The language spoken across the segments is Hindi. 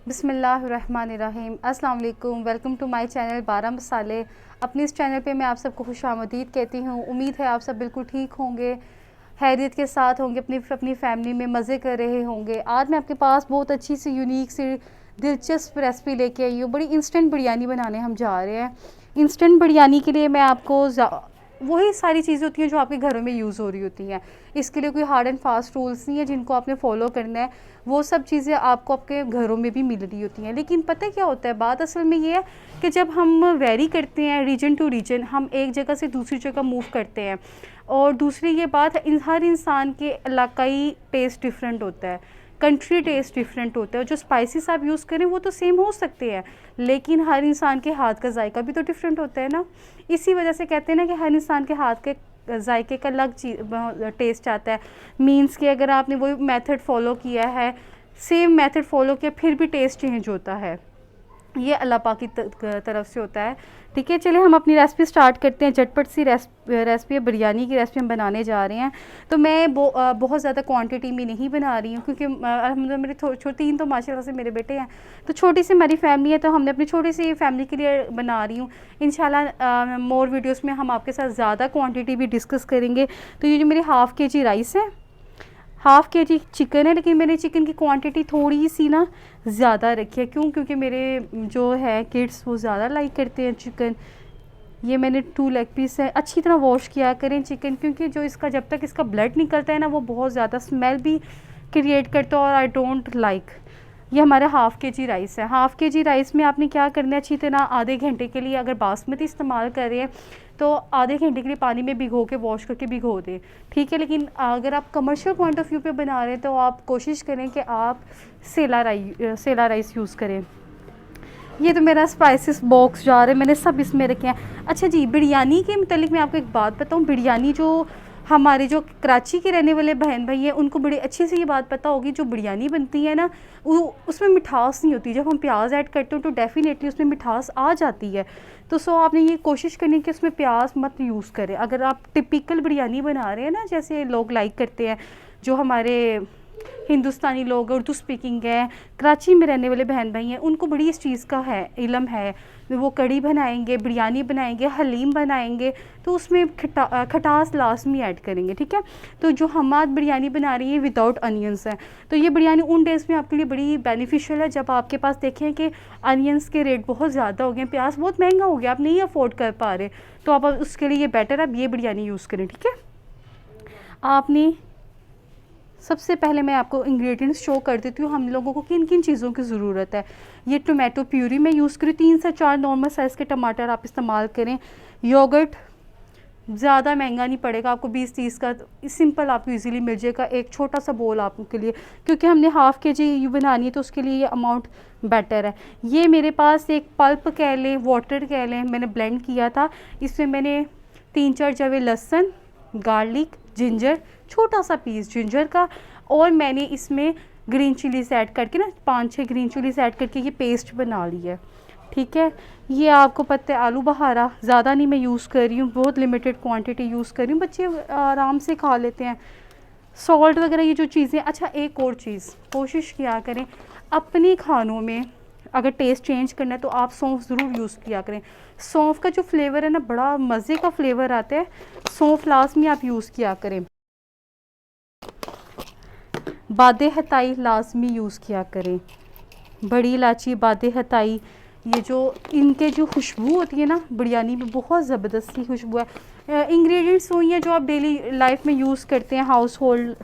बिस्मिल्लाहिर्रहमानिर्रहीम। अस्सलाम वालेकुम। वेलकम टू माय चैनल 12 मसाले। अपने इस चैनल पे मैं आप सबको खुशामदीद कहती हूँ। उम्मीद है आप सब बिल्कुल ठीक होंगे, खैरियत के साथ होंगे, अपनी फैमिली में मज़े कर रहे होंगे। आज मैं आपके पास बहुत अच्छी सी यूनिक सी दिलचस्प रेसिपी लेके आई हूँ। बड़ी इंस्टेंट बिरयानी बनाने हम जा रहे हैं। इंस्टेंट बिरयानी के लिए मैं आपको वही सारी चीज़ें होती हैं जो आपके घरों में यूज़ हो रही होती हैं। इसके लिए कोई हार्ड एंड फास्ट रूल्स नहीं है जिनको आपने फॉलो करना है। वो सब चीज़ें आपको आपके घरों में भी मिल रही होती हैं। लेकिन पता है क्या होता है, बात असल में ये है कि जब हम वेरी करते हैं रीजन टू रीजन, हम एक जगह से दूसरी जगह मूव करते हैं। और दूसरी ये बात है, हर इंसान के इलाकाई टेस्ट डिफरेंट होता है, कंट्री टेस्ट डिफरेंट होता है। जो स्पाइसेस आप यूज़ करें वो तो सेम हो सकते हैं, लेकिन हर इंसान के हाथ का जायका भी तो डिफरेंट होता है ना। इसी वजह से कहते हैं ना कि हर इंसान के हाथ के जायके का अलग टेस्ट आता है। मीन्स कि अगर आपने वही मेथड फॉलो किया है, सेम मेथड फॉलो किया, फिर भी टेस्ट चेंज होता है। ये अल्लाह पाक की तरफ से होता है। ठीक है, चलिए हम अपनी रेसिपी स्टार्ट करते हैं। झटपट सी रेसिपी है, बिरयानी की रेसिपी हम बनाने जा रहे हैं। तो मैं बहुत ज़्यादा क्वांटिटी में नहीं बना रही हूँ, क्योंकि मेरे 3 तो माशाल्लाह से मेरे बेटे हैं, तो छोटी सी हमारी फैमिली है, तो हमने अपनी छोटी सी फैमिली के लिए बना रही हूँ। इंशाल्लाह मोर वीडियोज़ में हम आपके साथ ज़्यादा क्वान्टिटी भी डिस्कस करेंगे। तो ये जो मेरी हाफ़ के जी राइस है, हाफ़ के जी चिकन है, लेकिन मैंने चिकन की क्वांटिटी थोड़ी सी ना ज़्यादा रखी है। क्यों? क्योंकि मेरे जो है किड्स वो ज़्यादा लाइक करते हैं चिकन। ये मैंने 2 लेग पीस है। अच्छी तरह वॉश किया करें चिकन, क्योंकि जो इसका जब तक इसका ब्लड निकलता है ना, वो बहुत ज़्यादा स्मेल भी क्रिएट करता है और आई डोंट लाइक। ये हमारा हाफ़ के जी राइस है। हाफ़ के जी राइस में आपने क्या करना है, अच्छी तरह आधे घंटे के लिए, अगर बासमती इस्तेमाल कर रहे हैं तो आधे घंटे के लिए पानी में भिगो के, वॉश करके भिगो दें। ठीक है, लेकिन अगर आप कमर्शियल पॉइंट ऑफ व्यू पे बना रहे हैं तो आप कोशिश करें कि आप सेला राइस यूज़ करें। ये तो मेरा स्पाइसेस बॉक्स जार है, मैंने सब इसमें रखे हैं। अच्छा जी, बिरयानी के मतलब मैं आपको एक बात बताऊँ। बिरयानी जो हमारे जो कराची के रहने वाले बहन भाई हैं, उनको बड़ी अच्छी से ये बात पता होगी, जो बिरयानी बनती है ना, वो उसमें मिठास नहीं होती। जब हम प्याज ऐड करते हो तो डेफ़िनेटली उसमें मिठास आ जाती है। तो आपने ये कोशिश करनी कि उसमें प्याज मत यूज़ करें। अगर आप टिपिकल बिरयानी बना रहे हैं ना, जैसे लोग लाइक करते हैं, जो हमारे हिंदुस्तानी लोग, उर्दू स्पीकिंग है, कराची में रहने वाले बहन भाई हैं, उनको बड़ी इस चीज़ का है, इल्म है। वो कड़ी बनाएंगे, बिरयानी बनाएंगे, हलीम बनाएंगे, तो उसमें खटास लाजमी ऐड करेंगे। ठीक है, तो जो हम आज बिरयानी बना रही हैं विदाउट अनियंस है, तो ये बिरयानी उन डेज़ में आपके लिए बड़ी बेनिफिशियल है जब आपके पास देखें कि अनियंस के रेट बहुत ज़्यादा हो गए, प्याज बहुत महंगा हो गया, आप नहीं अफोर्ड कर पा रहे, तो आप उसके लिए ये बेटर है, आप ये बिरयानी यूज़ करें। ठीक है, आपने सबसे पहले मैं आपको इंग्रेडिएंट्स शो कर देती हूँ हम लोगों को किन किन चीज़ों की ज़रूरत है। ये टोमेटो प्यूरी मैं यूज़ करूँ, 3 से 4 नॉर्मल साइज़ के टमाटर आप इस्तेमाल करें। योगर्ट ज़्यादा महंगा नहीं पड़ेगा आपको, 20-30 का सिंपल आपको इजीली मिल जाएगा। एक छोटा सा बोल आपके लिए, क्योंकि हमने हाफ़ के जी बनानी है तो उसके लिए ये अमाउंट बेटर है। ये मेरे पास एक पल्प कह लें, वाटर कह लें, मैंने ब्लेंड किया था। इसमें मैंने 3-4 जवे लहसुन, गार्लिक, जिंजर, छोटा सा पीस जिंजर का, और मैंने इसमें ग्रीन चिलीज ऐड करके ना 5-6 ग्रीन चिलीज ऐड करके ये पेस्ट बना ली है। ठीक है, ये आपको पता है आलू बहारा ज़्यादा नहीं मैं यूज़ कर रही हूँ, बहुत लिमिटेड क्वांटिटी यूज़ कर रही हूँ, बच्चे आराम से खा लेते हैं। सॉल्ट वगैरह ये जो चीज़ें। अच्छा, एक और चीज़ कोशिश किया करें अपने खानों में, अगर टेस्ट चेंज करना है तो आप सौंफ ज़रूर यूज़ किया करें। सौंफ का जो फ्लेवर है ना, बड़ा मज़े का फ्लेवर आता है। सौंफ लाजमी आप यूज़ किया करें। बादे हताई लाजमी यूज़ किया करें। बड़ी इलायची, बादे हताई, ये जो इनके जो खुशबू होती है ना बिरयानी में, बहुत ज़बरदस्त सी खुशबू है। इंग्रेडिएंट्स वही हैं जो आप डेली लाइफ में यूज़ करते हैं, हाउस होल्ड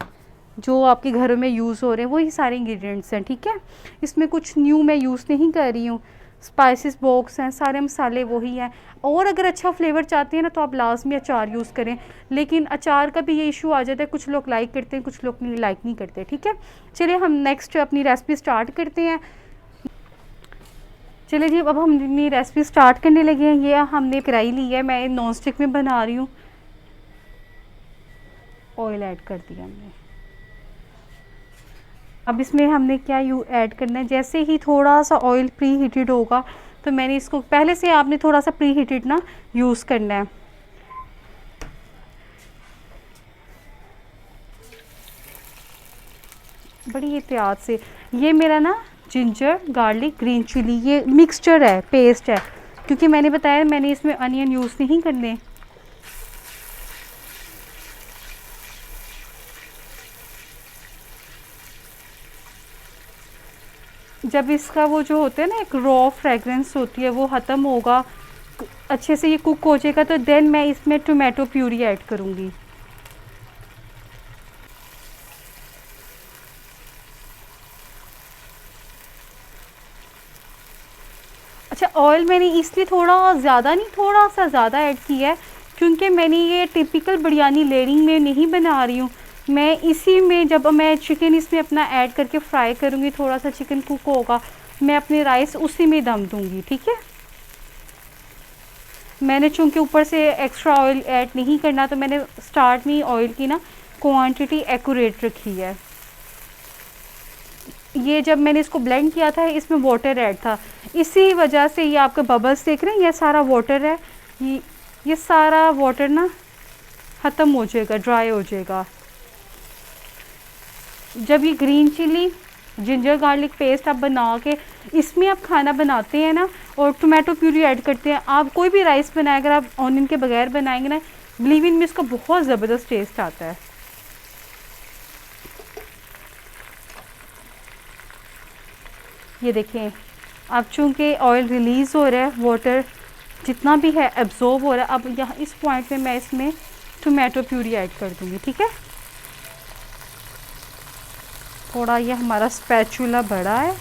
जो आपके घरों में यूज़ हो रहे हैं वही सारे इंग्रेडिएंट्स हैं। ठीक है, इसमें कुछ न्यू मैं यूज़ नहीं कर रही हूँ। स्पाइसेस बॉक्स हैं, सारे मसाले वही हैं। और अगर अच्छा फ्लेवर चाहते हैं ना तो आप लाजमी अचार यूज़ करें, लेकिन अचार का भी ये इशू आ जाता है, कुछ लोग लाइक करते हैं, कुछ लोग नहीं लाइक नहीं करते। ठीक है, चलिए हम नेक्स्ट अपनी रेसिपी स्टार्ट करते हैं। चलिए जी, अब हम अपनी रेसिपी स्टार्ट करने लगे हैं। ये हमने कढ़ाई ली है, मैं नॉन स्टिक में बना रही हूँ। ऑयल ऐड कर दिया हमने। अब इसमें हमने क्या ऐड करना है, जैसे ही थोड़ा सा ऑयल प्री हीटेड होगा तो मैंने इसको पहले से आपने थोड़ा सा प्री हीटेड ना यूज़ करना है। बड़ी एहतियात से। ये मेरा ना जिंजर गार्लिक ग्रीन चिली, ये मिक्सचर है, पेस्ट है, क्योंकि मैंने बताया मैंने इसमें अनियन यूज़ नहीं करने। जब इसका वो जो होता है ना एक रॉ फ्रेगरेंस होती है वो ख़त्म होगा, अच्छे से ये कुक हो जाएगा, तो देन मैं इसमें टोमेटो प्यूरी ऐड करूँगी। अच्छा, ऑयल मैंने इसलिए थोड़ा ज़्यादा नहीं, थोड़ा सा ज़्यादा ऐड किया है क्योंकि मैंने ये टिपिकल बिरयानी लेयरिंग में नहीं बना रही हूँ, मैं इसी में जब मैं चिकन इसमें अपना ऐड करके फ्राई करूँगी, थोड़ा सा चिकन कुक होगा, मैं अपने राइस उसी में दम दूँगी। ठीक है, मैंने चूँकि ऊपर से एक्स्ट्रा ऑयल ऐड नहीं करना, तो मैंने स्टार्ट में ऑयल की ना क्वांटिटी एक्यूरेट रखी है। ये जब मैंने इसको ब्लेंड किया था इसमें वाटर ऐड था, इसी वजह से ये आपके बबल्स देख रहे हैं, ये सारा वाटर है, ये सारा वाटर ना ख़त्म हो जाएगा, ड्राई हो जाएगा। जब ये green chilli ginger garlic paste आप बना के इसमें आप खाना बनाते हैं ना और टोमेटो प्यूरी ऐड करते हैं, आप कोई भी राइस बनाए अगर आप ऑनियन के बगैर बनाएंगे ना, बिलीव इन में इसका बहुत ज़बरदस्त टेस्ट आता है। ये देखें, अब चूँकि ऑयल रिलीज़ हो रहा है, वाटर जितना भी है एब्जॉर्ब हो रहा है, अब यहाँ इस पॉइंट पे मैं इसमें टोमेटो प्यूरी ऐड कर दूँगी। ठीक है, थोड़ा ये हमारा स्पैचुला बड़ा है,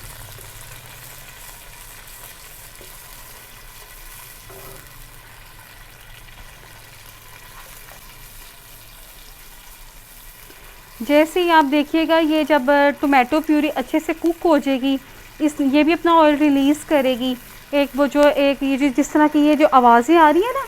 जैसे ही आप देखिएगा ये जब टोमेटो प्यूरी अच्छे से कुक हो जाएगी, ये भी अपना ऑयल रिलीज़ करेगी। एक वो जो एक ये जिस तरह की ये जो आवाज़ें आ रही है ना,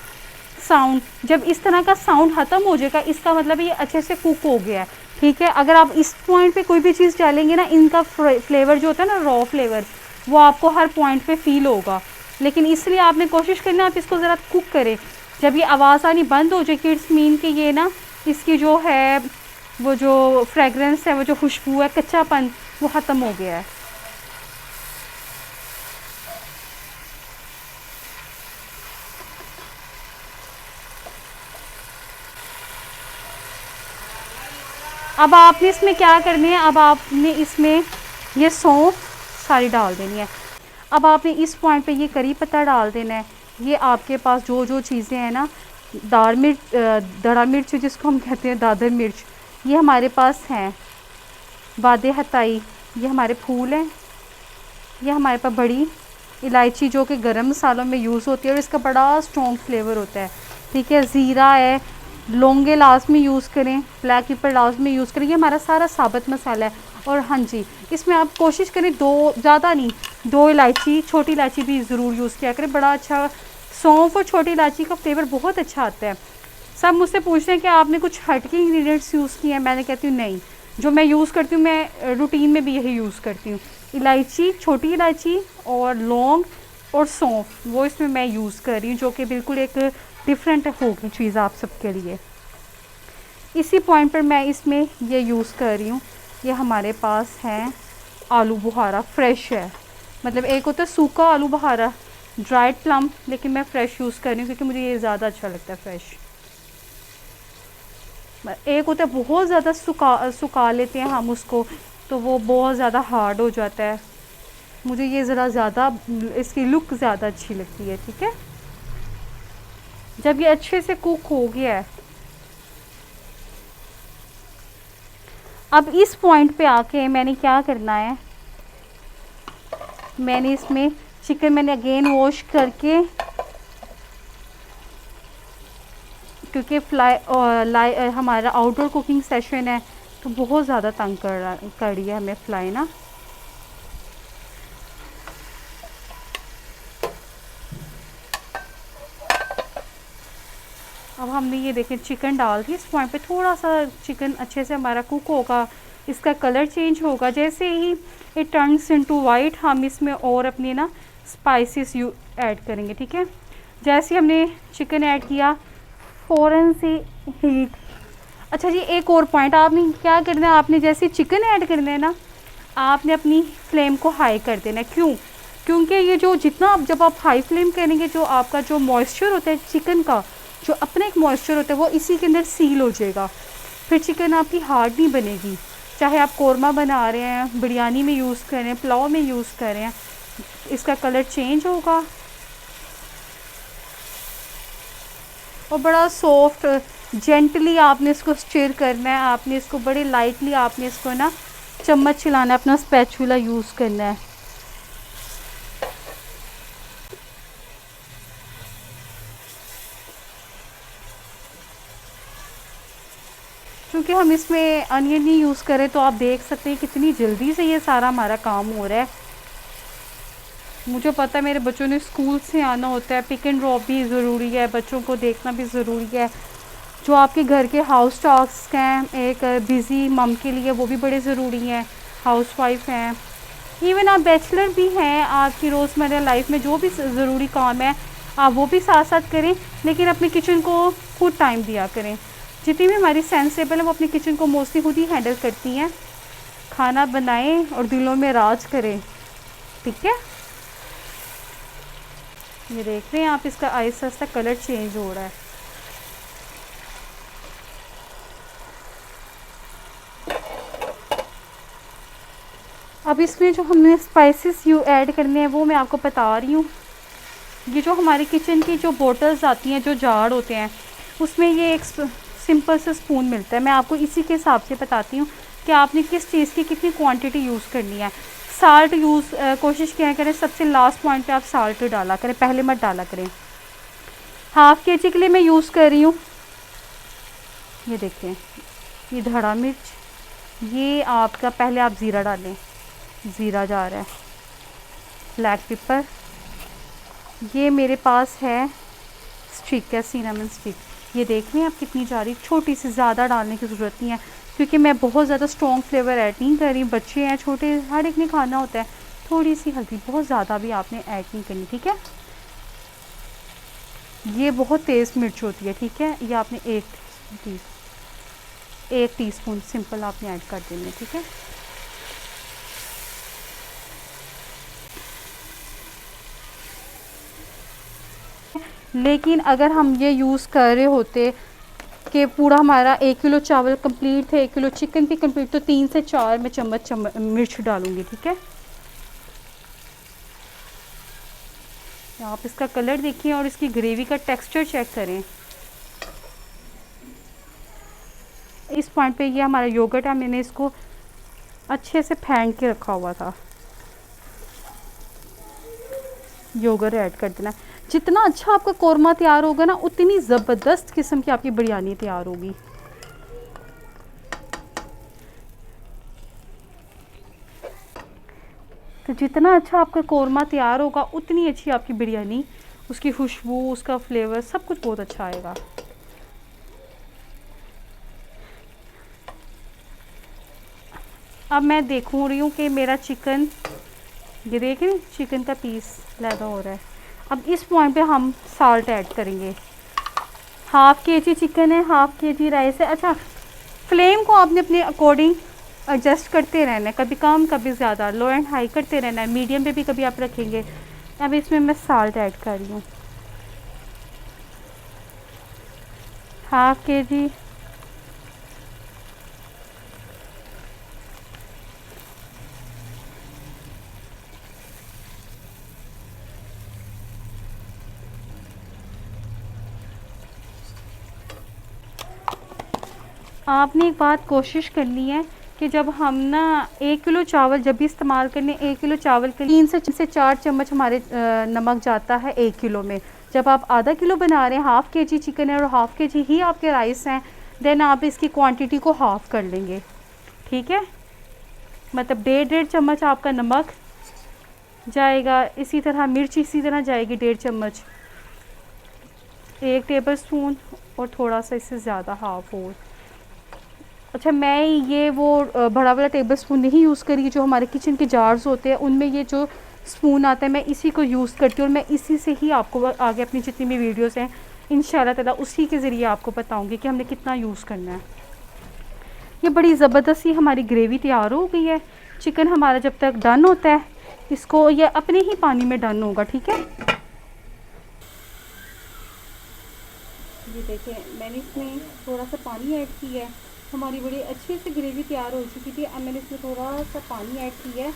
साउंड, जब इस तरह का साउंड ख़त्म हो जाएगा इसका मतलब ये अच्छे से कुक हो गया है। ठीक है, अगर आप इस पॉइंट पे कोई भी चीज़ डालेंगे ना, इनका फ्लेवर जो होता है ना, रॉ फ्लेवर, वो आपको हर पॉइंट पे फील होगा, लेकिन इसलिए आपने कोशिश करना आप इसको ज़रा कुक करें। जब ये आवाज़ आनी बंद हो जाएगी, इट्स मीन कि ये ना इसकी जो है वो जो फ्रेगरेंस है, वो जो खुशबू है, कच्चापन, वो ख़त्म हो गया है। अब आपने इसमें क्या करनी है, अब आपने इसमें ये सौंफ सारी डाल देनी है। अब आपने इस पॉइंट पे ये करी पत्ता डाल देना है। ये आपके पास जो जो चीज़ें हैं ना, दड़ा मिर्च जिसको हम कहते हैं, दादर मिर्च, ये हमारे पास हैं। बादे हताई, ये हमारे फूल हैं। ये हमारे पास बड़ी इलायची जो कि गरम मसालों में यूज़ होती है और इसका बड़ा स्ट्रॉन्ग फ्लेवर होता है। ठीक है, ज़ीरा है, लौंगे लाजमी यूज़ करें, ब्लैक पेपर लाजमी यूज़ करें, ये हमारा सारा साबुत मसाला है। और हाँ जी, इसमें आप कोशिश करें दो, ज़्यादा नहीं, 2 इलायची, छोटी इलायची भी ज़रूर यूज़ किया करें, बड़ा अच्छा, सौंफ और छोटी इलायची का फ्लेवर बहुत अच्छा आता है। सब मुझसे पूछते हैं कि आपने कुछ हटके इंग्रेडिएंट्स यूज़ किए हैं, मैंने कहती हूँ नहीं, जो मैं यूज़ करती हूँ मैं रूटीन में भी यही यूज़ करती हूँ। इलायची, छोटी इलायची और लौंग और सौंफ, वो इसमें मैं यूज़ कर रही हूँ, जो कि बिल्कुल एक डिफरेंट होगी चीज़ आप सबके लिए। इसी पॉइंट पर मैं इसमें ये यूज़ कर रही हूँ, ये हमारे पास है आलू बुखारा, फ्रेश है, मतलब एक होता है सूखा आलू बुखारा, ड्राइड प्लम, लेकिन मैं फ़्रेश यूज़ कर रही हूँ क्योंकि मुझे ये ज़्यादा अच्छा लगता है फ्रेश। एक होता है बहुत ज़्यादा सुखा लेते हैं हम उसको, तो वो बहुत ज़्यादा हार्ड हो जाता है, मुझे ये ज़रा ज़्यादा, इसकी लुक ज़्यादा अच्छी लगती है। ठीक है, जब ये अच्छे से कुक हो गया है, अब इस पॉइंट पे आके मैंने क्या करना है, मैंने इसमें चिकन मैंने अगेन वॉश करके, क्योंकि हमारा आउटडोर कुकिंग सेशन है तो बहुत ज़्यादा तंग कर रही है हमें फ्लाई ना। अब हमने ये देखें चिकन डाल दी, इस पॉइंट पे थोड़ा सा चिकन अच्छे से हमारा कुक होगा, इसका कलर चेंज होगा, जैसे ही इट टर्न्स इनटू वाइट हम इसमें और अपनी ना स्पाइसेस ऐड करेंगे। ठीक है, जैसे हमने चिकन ऐड किया फ़ौरन से हीट। अच्छा जी, एक और पॉइंट, आपने क्या करना है, आपने जैसे चिकन ऐड करना है ना, आपने अपनी फ्लेम को हाई कर देना है। क्यों? क्योंकि ये जो जितना आप जब आप हाई फ्लेम करेंगे, जो आपका जो मॉइस्चर होता है चिकन का, जो अपना एक मॉइस्चर होता है वो इसी के अंदर सील हो जाएगा, फिर चिकन आपकी हार्ड नहीं बनेगी। चाहे आप कोरमा बना रहे हैं, बिरयानी में यूज़ कर रहे हैं, पुलाव में यूज़ कर रहे हैं, इसका कलर चेंज होगा और बड़ा सॉफ्ट जेंटली आपने इसको स्टिर करना है। आपने इसको बड़े लाइटली आपने इसको ना चम्मच चलाना है, अपना स्पैचुला यूज़ करना है। क्योंकि हम इसमें अनियन नहीं यूज़ करें तो आप देख सकते हैं कितनी जल्दी से ये सारा हमारा काम हो रहा है। मुझे पता है मेरे बच्चों ने स्कूल से आना होता है, पिक एंड ड्रॉप भी ज़रूरी है, बच्चों को देखना भी ज़रूरी है। जो आपके घर के हाउस टास्क हैं एक बिज़ी मम के लिए, वो भी बड़े ज़रूरी हैं। हाउस वाइफ हैं, इवन आप बैचलर भी हैं, आपकी रोज़मर्रा लाइफ में जो भी ज़रूरी काम है आप वो भी साथ साथ करें, लेकिन अपने किचन को खुद टाइम दिया करें। जितनी भी हमारी सेंसेबल है वो अपने किचन को मोस्टली खुद ही हैंडल करती हैं। खाना बनाएं और दिलों में राज करें, ठीक है। ये देख रहे हैं आप, इसका आहिस्ता आहिस्ता कलर चेंज हो रहा है। अब इसमें जो हमने स्पाइसेस ऐड करने हैं वो मैं आपको बता रही हूँ। ये जो हमारे किचन की जो बोटल्स आती हैं, जो जार होते हैं, उसमें ये एक सिंपल सा स्पून मिलता है। मैं आपको इसी के हिसाब से बताती हूँ कि आपने किस चीज़ की कितनी क्वांटिटी यूज़ करनी है। साल्ट कोशिश किया करें सबसे लास्ट पॉइंट पे आप साल्ट डाला करें, पहले मत डाला करें। हाफ़ के जी के लिए मैं यूज़ कर रही हूँ, ये देखें, ये धड़ा मिर्च, ये आपका पहले आप ज़ीरा डालें, ज़ीरा जा रहा है, ब्लैक पेपर, ये मेरे पास है स्टिक है, सिनेमन स्टिक, ये देख रहे हैं आप कितनी जा रही, छोटी सी, ज़्यादा डालने की ज़रूरत नहीं है क्योंकि मैं बहुत ज़्यादा स्ट्रॉन्ग फ्लेवर ऐड नहीं कर रही। बच्चे हैं छोटे, हर एक ने खाना होता है। थोड़ी सी हल्दी, बहुत ज़्यादा भी आपने ऐड नहीं करनी, ठीक है। ये बहुत तेज़ मिर्च होती है, ठीक है। ये आपने एक टीस्पून सिंपल आपने ऐड कर देना है, ठीक है। लेकिन अगर हम ये यूज़ कर रहे होते कि पूरा हमारा 1 किलो चावल कंप्लीट थे, 1 किलो चिकन भी कंप्लीट, तो 3 से 4 मैं चम्मच मिर्च डालूँगी, ठीक है। आप इसका कलर देखिए और इसकी ग्रेवी का टेक्सचर चेक करें। इस पॉइंट पे ये हमारा योगर्ट है, मैंने इसको अच्छे से फेंट के रखा हुआ था। योगर्ट ऐड कर देना। जितना अच्छा आपका कोरमा तैयार होगा ना, उतनी ज़बरदस्त किस्म की आपकी बिरयानी तैयार होगी। तो जितना अच्छा आपका कोरमा तैयार होगा उतनी अच्छी आपकी बिरयानी, उसकी खुशबू, उसका फ्लेवर, सब कुछ बहुत अच्छा आएगा। अब मैं देखूँ रही हूँ कि मेरा चिकन, ये देख रहे हैं चिकन का पीस लैदा हो रहा है। अब इस पॉइंट पे हम साल्ट ऐड करेंगे। हाफ़ के जी चिकन है, हाफ़ के जी राइस है। अच्छा, फ्लेम को आपने अपने अकॉर्डिंग एडजस्ट करते रहना है, कभी कम कभी ज़्यादा, लो एंड हाई करते रहना है, मीडियम पे भी कभी आप रखेंगे। अब इसमें मैं साल्ट ऐड कर रही हूँ, हाफ़ के जी। आपने एक बात कोशिश करनी है कि जब हम ना 1 किलो चावल जब भी इस्तेमाल करने, 1 किलो चावल के 3 से 4 चम्मच हमारे नमक जाता है 1 किलो में। जब आप आधा किलो बना रहे हैं, हाफ़ के जी चिकन है और हाफ़ के जी ही आपके राइस हैं, देन आप इसकी क्वांटिटी को हाफ़ कर लेंगे, ठीक है। मतलब 1.5 चम्मच आपका नमक जाएगा, इसी तरह मिर्च इसी तरह जाएगी 1.5 चम्मच, 1 टेबल स्पून और थोड़ा सा इससे ज़्यादा हाफ़ और। अच्छा, मैं ये वो बड़ा वाला टेबल स्पून नहीं यूज़ करी, जो हमारे किचन के जार्स होते हैं उनमें ये जो स्पून आता है मैं इसी को यूज़ करती हूँ और मैं इसी से ही आपको आगे अपनी जितनी भी वीडियोस हैं इंशाल्लाह ताला उसी के ज़रिए आपको बताऊँगी कि हमने कितना यूज़ करना है। ये बड़ी ज़बरदस्त सी हमारी ग्रेवी तैयार हो गई है। चिकन हमारा जब तक डन होता है, इसको ये अपने ही पानी में डन होगा, ठीक है। ये देखिए मैंने इसमें थोड़ा सा पानी ऐड किया है, हमारी बड़ी अच्छे से ग्रेवी तैयार हो चुकी थी। अब मैंने इसमें थोड़ा सा पानी ऐड किया है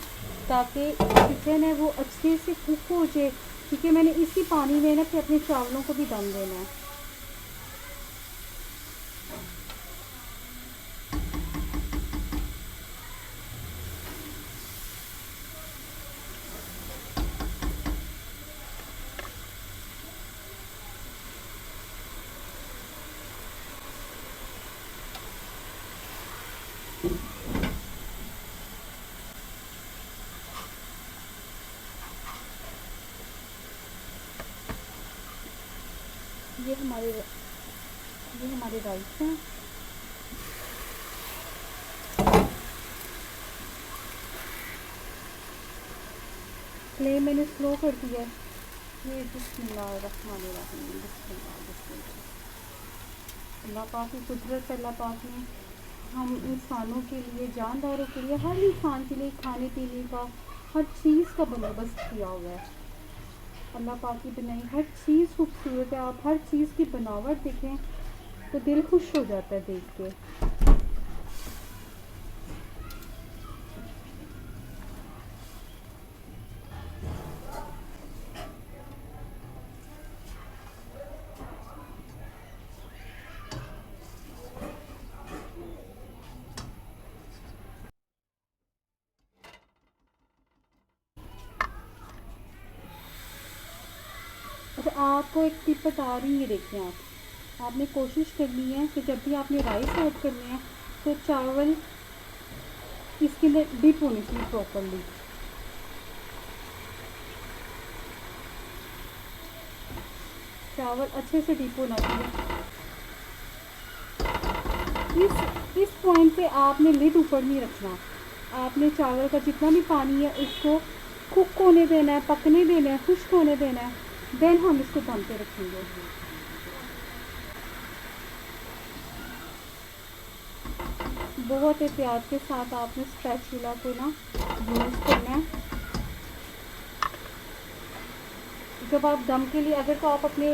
ताकि चिकन है वो अच्छे से कुक हो जाए, ठीक है। मैंने इसी पानी में ना फिर अपने चावलों को भी दम देना है। ये हमारे राइस हैं। फ्लेम मैंने स्लो कर दिया है। ये बिस्मिल्लाहिर्रहमानिर्रहीम, अल्लाह पाक की कुदरत, अल्लाह पाक ने हम इंसानों के लिए, जानदारों के लिए, हर इंसान के लिए खाने पीने का हर चीज़ का बंदोबस्त किया हुआ है। अल्लाह पाक की बनाई हर चीज़ खूबसूरत है। आप हर चीज़ की बनावट देखें तो दिल खुश हो जाता है देख के। अच्छा, आपको एक टिप बता रही हूँ, देखिए आपने कोशिश करनी है कि जब भी आपने राइस ऐड करने हैं तो चावल इसके अंदर डिप होनी चाहिए प्रॉपरली। चावल अच्छे से डिप होना चाहिए। इस पॉइंट पे आपने लिड ऊपर नहीं रखना। आपने चावल का जितना भी पानी है उसको कुक होने देना है, पकने देना है, खुश्क होने देना है, देन हम इसको दम पे रखेंगे। बहुत एहतियात के साथ आपने स्पैचुला को ना यूज़ करना है। जब आप दम के लिए, अगर तो आप अपने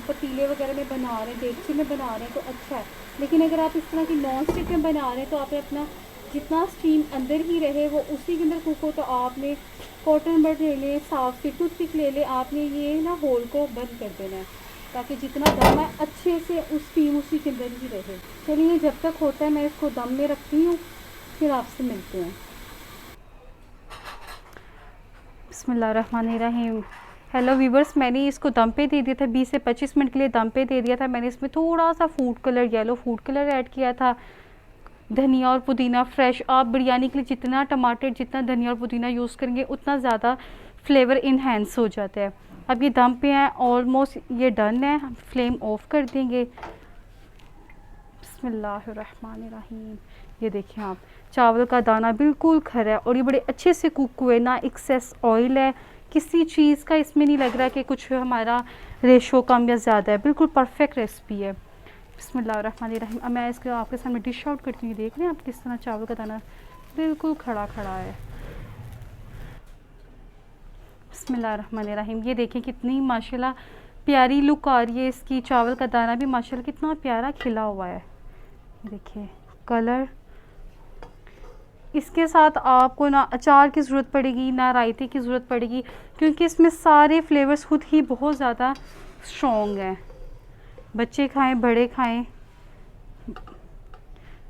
पतीले वगैरह में बना रहे हैं, देगची में बना रहे हैं तो अच्छा है, लेकिन अगर आप इस तरह की नॉन स्टिक में बना रहे हैं तो आपने अपना जितना स्टीम अंदर ही रहे वो उसी के अंदर कुक हो, तो आपने कॉटन बड ले लें, साफ सी टूथपिक ले लें, आपने ये ना होल को बंद कर देना है ताकि जितना दम है अच्छे से उस स्टीम उसी के अंदर ही रहे। चलिए जब तक होता है मैं इसको दम में रखती हूँ, फिर आपसे मिलते हैं। बिस्मिल्लाहिर्रहमानिर्रहीम। हेलो वीवर्स, मैंने इसको दम पे दे दिया था, 20 से 25 मिनट के लिए दम पे दे दिया था। मैंने इसमें थोड़ा सा food colour, yellow food colour add किया था, धनिया और पुदीना फ्रेश। आप बिरयानी के लिए जितना टमाटर, जितना धनिया और पुदीना यूज़ करेंगे उतना ज़्यादा फ्लेवर इन्हेंस हो जाता है। अब ये दम पे हैं, ऑलमोस्ट ये डन है, हम फ्लेम ऑफ कर देंगे। बिस्मिल्लाहिर्रहमानिर्रहीम। ये देखिए आप, चावल का दाना बिल्कुल खरा है और ये बड़े अच्छे से कुक हुए, ना एक्सेस ऑयल है, किसी चीज़ का इसमें नहीं लग रहा कि कुछ हमारा रेशो कम या ज़्यादा है, बिल्कुल परफेक्ट रेसिपी है। बिस्मिल्लाहिर्रहमानिर्रहीम। अब मैं इसको आपके सामने डिश आउट करती हूँ। देख रहे हैं आप किस तरह चावल का दाना बिल्कुल खड़ा खड़ा है। बिस्मिल्लाहिर्रहमानिर्रहीम। ये देखिए कितनी माशाल्लाह प्यारी लुक आ रही है इसकी। चावल का दाना भी माशाल्लाह कितना प्यारा खिला हुआ है। देखिए कलर। इसके साथ आपको ना अचार की ज़रूरत पड़ेगी, ना रायते की ज़रूरत पड़ेगी, क्योंकि इसमें सारे फ्लेवर्स खुद ही बहुत ज़्यादा स्ट्रॉन्ग हैं। बच्चे खाएं, बड़े खाएं,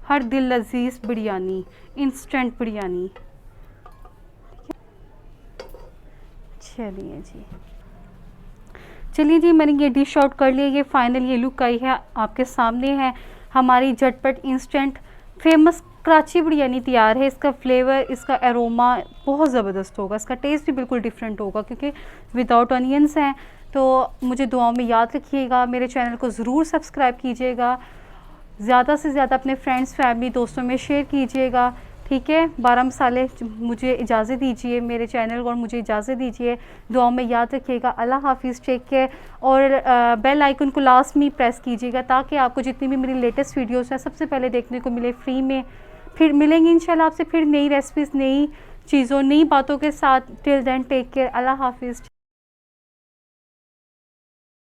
हर दिल लजीज बिरयानी, इंस्टेंट बिरयानी। चलिए जी, मैंने ये डिश आउट कर लिया। ये फाइनल ये लुक आई है, आपके सामने है हमारी झटपट इंस्टेंट फेमस कराची बिरयानी तैयार है। इसका फ्लेवर, इसका एरोमा बहुत ज़बरदस्त होगा, इसका टेस्ट भी बिल्कुल डिफरेंट होगा क्योंकि विदाउट ऑनियंस हैं। तो मुझे दुआओं में याद रखिएगा, मेरे चैनल को ज़रूर सब्सक्राइब कीजिएगा, ज़्यादा से ज़्यादा अपने फ्रेंड्स, फैमिली, दोस्तों में शेयर कीजिएगा, ठीक है। 12 मसाले मुझे इजाज़त दीजिए, मेरे चैनल को और मुझे इजाज़त दीजिए। दुआओं में याद रखिएगा। अल्लाह हाफिज़, टेक केयर। और बेल आइकन को लास्ट में प्रेस कीजिएगा ताकि आपको जितनी भी मेरी लेटेस्ट वीडियोस हैं सबसे पहले देखने को मिले फ्री में। फिर मिलेंगे इंशाल्लाह आपसे फिर नई रेसिपीज़, नई चीज़ों नई बातों के साथ। टिल देन टेक केयर, अल्लाह हाफिज़।